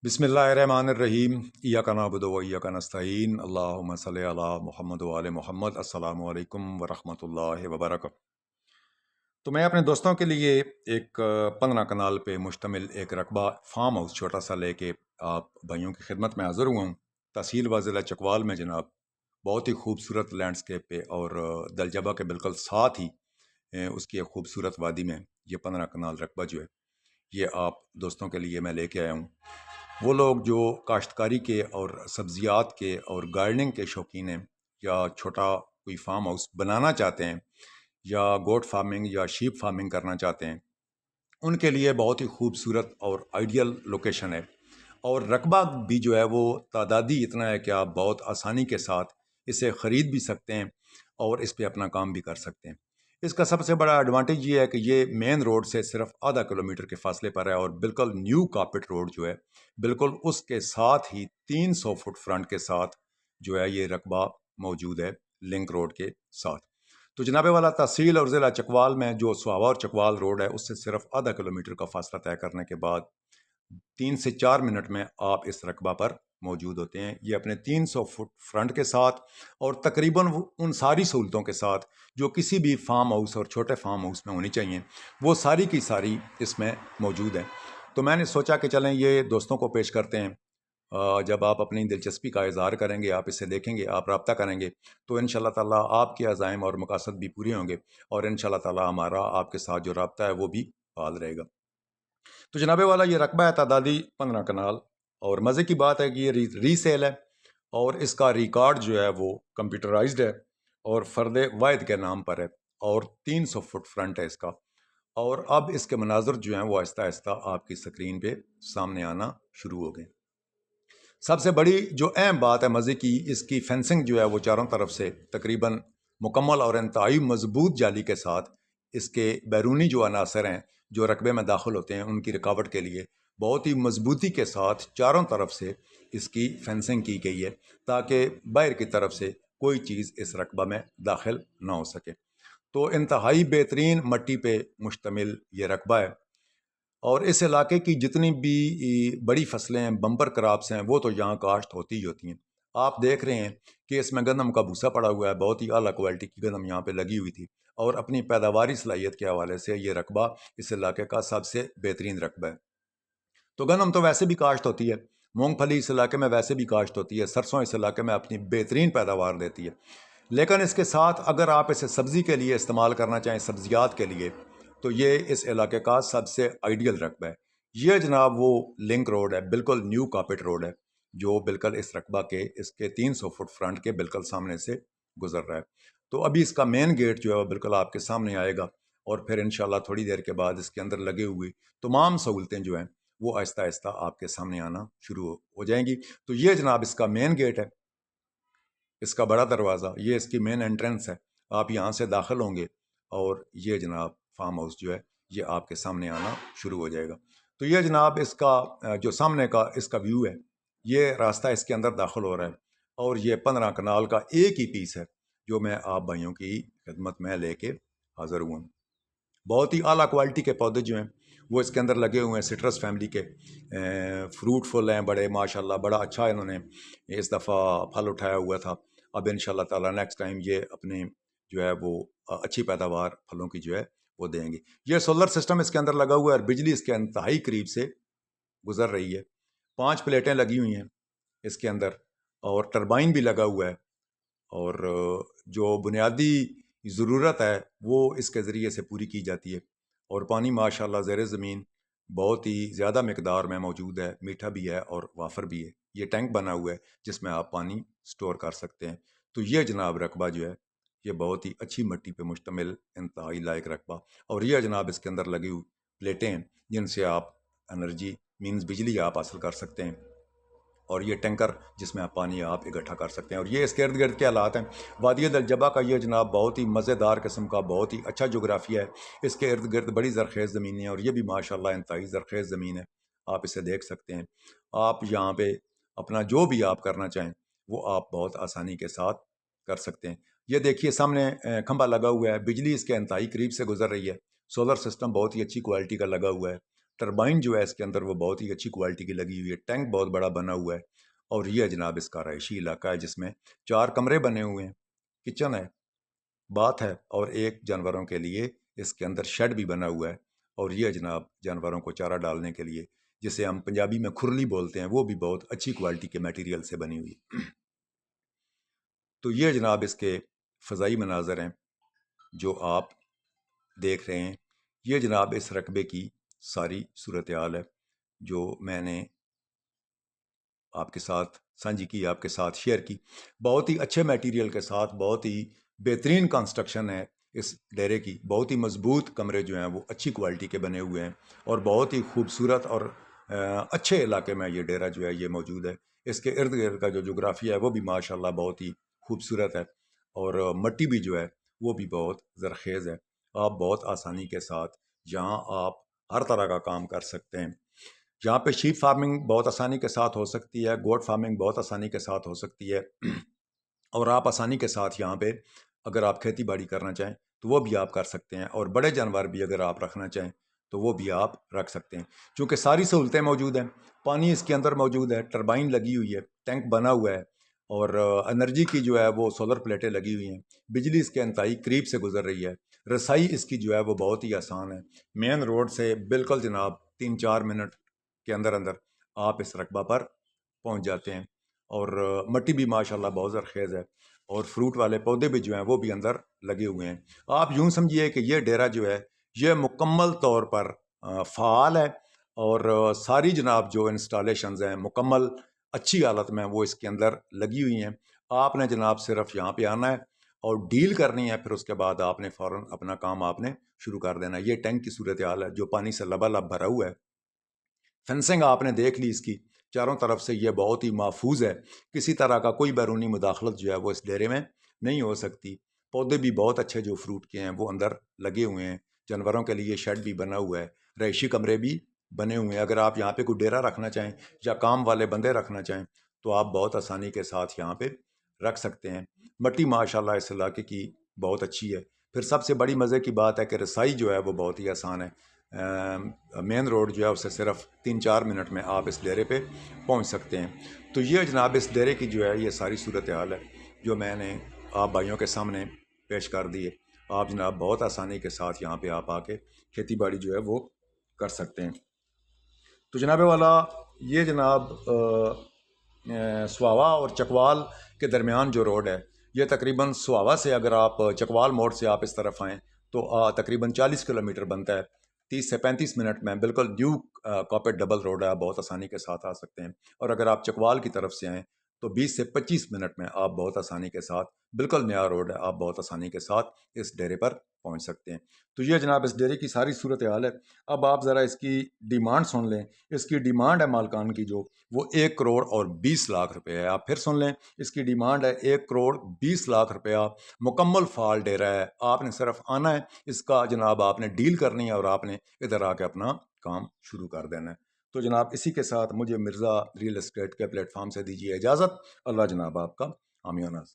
बिस्मिल्लाहिर्रहमानिर्रहीम इय्याका नअबुदु व इय्याका नस्तईन अल्लाहुम्मा सल्लि अला मुहम्मद व आले मुहम्मद अस्सलामु अलैकुम व रहमतुल्लाहि व बरकातहू। तो मैं अपने दोस्तों के लिए एक 15 कनाल पे मुश्तमिल एक रकबा फार्म हाउस छोटा सा लेके आप भाइयों की खिदमत में हाज़िर हुआ हूँ। तहसील व ज़िला चकवाल में जनाब, बहुत ही खूबसूरत लैंडस्केप पे और दलजबा के बिल्कुल साथ ही उसकी एक खूबसूरत वादी में ये 15 कनाल रकबा जो है ये आप दोस्तों के लिए मैं लेके आया हूँ। वो लोग जो काश्तकारी के और सब्ज़ियात के और गार्डनिंग के शौकीन हैं या छोटा कोई फार्म हाउस बनाना चाहते हैं या गोट फार्मिंग या शीप फार्मिंग करना चाहते हैं, उनके लिए बहुत ही खूबसूरत और आइडियल लोकेशन है। और रकबा भी जो है वो तादादी इतना है कि आप बहुत आसानी के साथ इसे ख़रीद भी सकते हैं और इस पे अपना काम भी कर सकते हैं। इसका सबसे बड़ा एडवांटेज ये है कि ये मेन रोड से सिर्फ आधा किलोमीटर के फासले पर है और बिल्कुल न्यू कारपेट रोड जो है बिल्कुल उसके साथ ही 300 फुट फ्रंट के साथ जो है ये रकबा मौजूद है लिंक रोड के साथ। तो जनाबे वाला तहसील और ज़िला चकवाल में जो सुहावा और चकवाल रोड है उससे सिर्फ आधा किलोमीटर का फासला तय करने के बाद 3 से 4 मिनट में आप इस रकबा पर मौजूद होते हैं। ये अपने 300 फुट फ्रंट के साथ और तकरीबन उन सारी सहूलतों के साथ जो किसी भी फार्म हाउस और छोटे फार्म हाउस में होनी चाहिए, वो सारी की सारी इसमें मौजूद हैं। तो मैंने सोचा कि चलें ये दोस्तों को पेश करते हैं। जब आप अपनी दिलचस्पी का इज़हार करेंगे, आप इसे देखेंगे, आप रब्ता करेंगे, तो इंशाअल्लाह ताला आपके अज़ाइम और मकासद भी पूरे होंगे और इंशाअल्लाह ताला हमारा आपके साथ जो रब्ता है वो भी फाल रहेगा। तो जनाबे वाला ये रकबा है तादादी 15 कनाल और मज़े की बात है कि ये रीसेल है और इसका रिकॉर्ड जो है वो कंप्यूटराइज्ड है और फ़र्द वाहिद के नाम पर है और 300 फुट फ्रंट है इसका। और अब इसके मनाजर जो हैं वो आहिस्ता आहिस्ता आपकी स्क्रीन पे सामने आना शुरू हो गए। सबसे बड़ी जो अहम बात है मज़े की, इसकी फेंसिंग जो है वो चारों तरफ से तकरीबन मुकम्मल और इंतहाई मजबूत जाली के साथ इसके बैरूनी जो अनासर हैं जो रकबे में दाखिल होते हैं उनकी रुकावट के लिए बहुत ही मजबूती के साथ चारों तरफ से इसकी फेंसिंग की गई है ताकि बाहर की तरफ से कोई चीज़ इस रकबा में दाखिल ना हो सके। तो इंतहाई बेहतरीन मट्टी पे मुश्तमिल ये रकबा है और इस इलाके की जितनी भी बड़ी फसलें हैं, बम्पर क्रॉप्स हैं, वो तो यहाँ काश्त होती ही होती हैं। आप देख रहे हैं कि इसमें गंदम का भूसा पड़ा हुआ है, बहुत ही आला क्वालिटी की गंदम यहाँ पे लगी हुई थी और अपनी पैदावारी सलाहियत के हवाले से ये रकबा इस इलाके का सबसे बेहतरीन रकबा है। तो गंदम तो वैसे भी काश्त होती है, मूंगफली इस इलाके में वैसे भी काश्त होती है, सरसों इस इलाके में अपनी बेहतरीन पैदावार देती है। लेकिन इसके साथ अगर आप इसे सब्ज़ी के लिए इस्तेमाल करना चाहें, सब्जियात के लिए, तो ये इस इलाके का सबसे आइडियल रकबा है। ये जनाब वो लिंक रोड है, बिल्कुल न्यू कारपेट रोड है जो बिल्कुल इस रकबा के इसके 300 फुट फ्रंट के बिल्कुल सामने से गुजर रहा है। तो अभी इसका मेन गेट जो है वो बिल्कुल आपके सामने आएगा और फिर इंशाल्लाह थोड़ी देर के बाद इसके अंदर लगे हुए तमाम सहूलतें जो हैं वो आहिस्ता आहिस्ता आपके सामने आना शुरू हो जाएंगी। तो ये जनाब इसका मेन गेट है, इसका बड़ा दरवाज़ा, ये इसकी मेन एंट्रेंस है। आप यहाँ से दाखिल होंगे और ये जनाब फार्म हाउस जो है ये आपके सामने आना शुरू हो जाएगा। तो ये जनाब इसका जो सामने का इसका व्यू है, ये रास्ता इसके अंदर दाखिल हो रहा है और ये 15 कनाल का एक ही पीस है जो मैं आप भाइयों की खिदमत में लेके हाज़िर हुआ हूँ। बहुत ही आला क्वालिटी के पौधे जो हैं वो इसके अंदर लगे हुए हैं, सिट्रस फैमिली के फ्रूटफुल हैं बड़े, माशाल्लाह बड़ा अच्छा इन्होंने इस दफ़ा फल उठाया हुआ था। अब इंशाल्लाह ताला नेक्स्ट टाइम ये अपने जो है वो अच्छी पैदावार फलों की जो है वो देंगे। ये सोलर सिस्टम इसके अंदर लगा हुआ है और बिजली इसके इंतहाई करीब से गुजर रही है। 5 प्लेटें लगी हुई हैं इसके अंदर और टरबाइन भी लगा हुआ है और जो बुनियादी ज़रूरत है वो इसके ज़रिए से पूरी की जाती है। और पानी माशाल्लाह ज़ेर ज़मीन बहुत ही ज़्यादा मकदार में मौजूद है, मीठा भी है और वाफर भी है। ये टैंक बना हुआ है जिसमें आप पानी स्टोर कर सकते हैं। तो ये जनाब रकबा जो है ये बहुत ही अच्छी मिट्टी पे मुश्तमिल इंतहाई लायक रकबा और ये जनाब इसके अंदर लगी हुई प्लेटें हैं जिनसे आप एनर्जी मीन्स बिजली आप हासिल कर सकते हैं और ये टैंकर जिसमें आप पानी आप इकट्ठा कर सकते हैं। और ये इसके इर्द गिर्द के हालात हैं। वादी दलजबा का ये जनाब बहुत ही मज़ेदार किस्म का बहुत ही अच्छा जोग्राफिया है। इसके इर्द गिर्द बड़ी ज़रख़ेज़ ज़मीनें हैं और ये भी माशाल्लाह इंतहाई ज़रख़ेज़ ज़मीन है। आप इसे देख सकते हैं। आप यहाँ पे अपना जो भी आप करना चाहें वो आप बहुत आसानी के साथ कर सकते हैं। ये देखिए सामने खंभा लगा हुआ है, बिजली इसके इंतहाई करीब से गुजर रही है। सोलर सिस्टम बहुत ही अच्छी क्वालिटी का लगा हुआ है टरबाइन जो है इसके अंदर वो बहुत ही अच्छी क्वालिटी की लगी हुई है, टैंक बहुत बड़ा बना हुआ है। और ये जनाब इसका रहायशी इलाका है जिसमें 4 कमरे बने हुए हैं, किचन है, बाथ है और एक जानवरों के लिए इसके अंदर शेड भी बना हुआ है। और ये जनाब जानवरों को चारा डालने के लिए, जिसे हम पंजाबी में खुरली बोलते हैं, वो भी बहुत अच्छी क्वालिटी के मटेरियल से बनी हुई है। तो ये जनाब इसके फ़ज़ाई मनाज़र हैं जो आप देख रहे हैं। ये जनाब इस रकबे की सारी सूरत हाल है जो मैंने आपके साथ साझी की, आपके साथ शेयर की। बहुत ही अच्छे मटेरियल के साथ बहुत ही बेहतरीन कंस्ट्रक्शन है इस डेरे की। बहुत ही मजबूत कमरे जो हैं वो अच्छी क्वालिटी के बने हुए हैं और बहुत ही खूबसूरत और अच्छे इलाके में ये डेरा जो है ये मौजूद है। इसके इर्द गिर्द का जो जोग्राफिया है वो भी माशाल्लाह बहुत ही खूबसूरत है और मट्टी भी जो है वो भी बहुत ज़रख़ेज़ है। आप बहुत आसानी के साथ यहाँ आप हर तरह का काम कर सकते हैं। यहाँ पे शीप फार्मिंग बहुत आसानी के साथ हो सकती है, गोट फार्मिंग बहुत आसानी के साथ हो सकती है और आप आसानी के साथ यहाँ पे अगर आप खेती बाड़ी करना चाहें तो वो भी आप कर सकते हैं और बड़े जानवर भी अगर आप रखना चाहें तो वो भी आप रख सकते हैं। चूँकि सारी सहूलतें मौजूद हैं, पानी इसके अंदर मौजूद है, टरबाइन लगी हुई है, टैंक बना हुआ है और एनर्जी की जो है वो सोलर प्लेटें लगी हुई हैं, बिजली इसके इंतहाई करीब से गुजर रही है, रसाई इसकी जो है वो बहुत ही आसान है। मेन रोड से बिल्कुल जनाब 3-4 मिनट के अंदर अंदर आप इस रकबा पर पहुंच जाते हैं और मट्टी भी माशाल्लाह बहुत ज़रख़ेज़ है और फ्रूट वाले पौधे भी जो हैं वो भी अंदर लगे हुए हैं। आप यूँ समझिए कि ये डेरा जो है ये मुकम्मल तौर पर फ़ाल है और सारी जनाब जो इंस्टॉलेशंस हैं मुकम्मल अच्छी हालत में वो इसके अंदर लगी हुई हैं। आपने जनाब सिर्फ यहाँ पे आना है और डील करनी है, फिर उसके बाद आपने फ़ौरन अपना काम आपने शुरू कर देना है। ये टैंक की सूरत हाल है जो पानी से लबालब भरा हुआ है। फेंसिंग आपने देख ली इसकी, चारों तरफ से ये बहुत ही महफूज है, किसी तरह का कोई बैरूनी मुदाखलत जो है वो इस डेरे में नहीं हो सकती। पौधे भी बहुत अच्छे जो फ्रूट के हैं वो अंदर लगे हुए हैं, जानवरों के लिए शेड भी बना हुआ है, रहायशी कमरे भी बने हुए हैं। अगर आप यहाँ पे कोई डेरा रखना चाहें या काम वाले बंदे रखना चाहें तो आप बहुत आसानी के साथ यहाँ पे रख सकते हैं। मट्टी माशाल्लाह इस इलाके की बहुत अच्छी है। फिर सबसे बड़ी मज़े की बात है कि रसाई जो है वो बहुत ही आसान है। मेन रोड जो है उससे सिर्फ 3-4 मिनट में आप इस डेरे पे पहुंच सकते हैं। तो ये जनाब इस डेरे की जो है ये सारी सूरत हाल है जो मैंने आप भाइयों के सामने पेश कर दी है। आप जनाब बहुत आसानी के साथ यहाँ पे आप आके खेती बाड़ी जो है वो कर सकते हैं। तो जनाब वाला ये जनाब सुहावा और चकवाल के दरमियान जो रोड है ये तकरीबन सुहावा से अगर आप चकवाल मोड़ से आप इस तरफ आएँ तो तकरीबन 40 किलोमीटर बनता है। 30 से 35 मिनट में बिल्कुल ड्यू कॉर्पेट डबल रोड है, आप बहुत आसानी के साथ आ सकते हैं। और अगर आप चकवाल की तरफ से आएँ तो 20 से 25 मिनट में आप बहुत आसानी के साथ, बिल्कुल नया रोड है, आप बहुत आसानी के साथ इस डेरे पर पहुंच सकते हैं। तो ये जनाब इस डेरे की सारी सूरत हाल है। अब आप ज़रा इसकी डिमांड सुन लें। इसकी डिमांड है मालकान की जो वो 1 करोड़ और 20 लाख रुपए है। आप फिर सुन लें, इसकी डिमांड है 1 करोड़ 20 लाख रुपया। मुकम्मल फाल डेरा है, आपने सिर्फ आना है, इसका जनाब आपने डील करनी है और आपने इधर आके अपना काम शुरू कर देना है। तो जनाब इसी के साथ मुझे मिर्ज़ा रियल एस्टेट के प्लेटफॉर्म से दीजिए इजाज़त। अल्लाह जनाब आपका हामी और नाज़।